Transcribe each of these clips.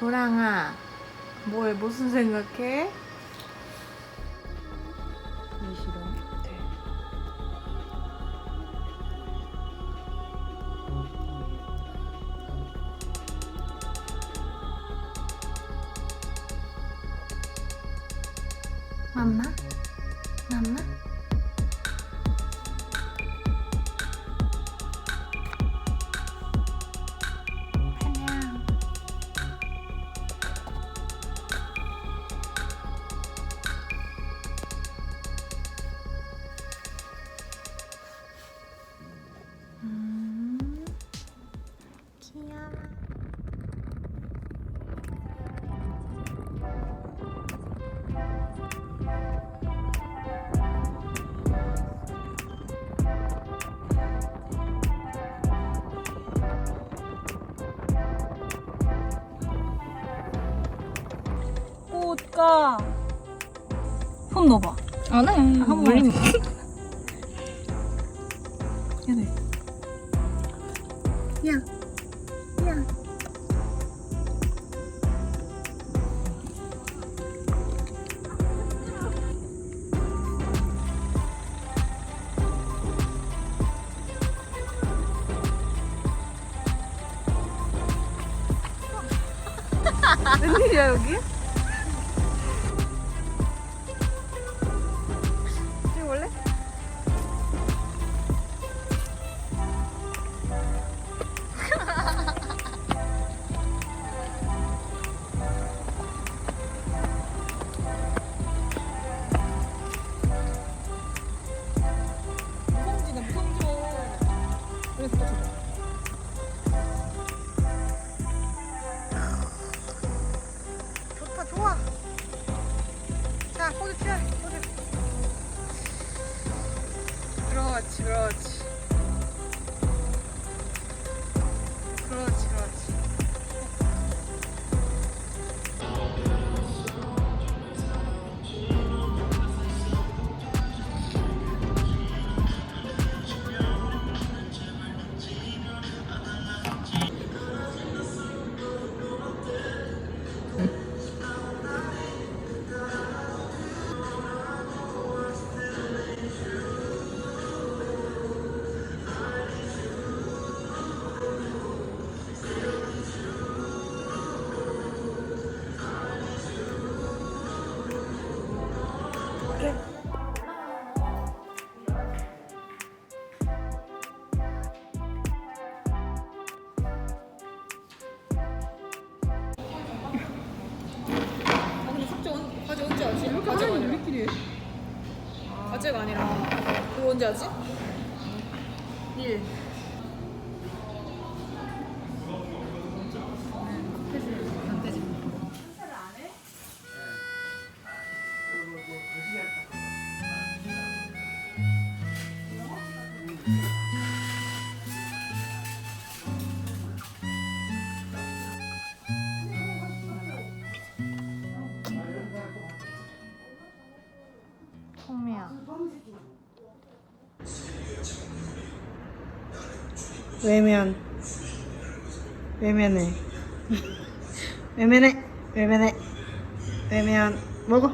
도랑아, 뭐해? 무슨 생각해? 이 싫어? 네. 맘마? 맘마? 파냥. 귀여워. 꽃가 손 넣어봐. 안 해. 한번 물리면. 얘네. 야. 야. 웬일이야 여기? 찍어볼래? 무성지네 무성지. 그래서 또 줘봐. 좋다 좋아. 자 포즈 취해. 포즈. 그렇지 그렇지. 그렇지 그렇지. 과제 언제 하지? 과제가 아니라 우리끼리 해. 과제가 아니라 그거 언제 하지? 1. 성미야. 외면 외면해 외면해 외면해 외면 먹어.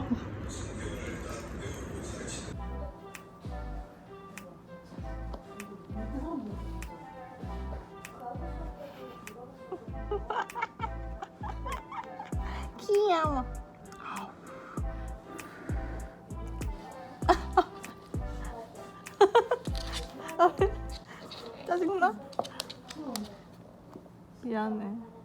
귀여워. 짜증나? 미안해.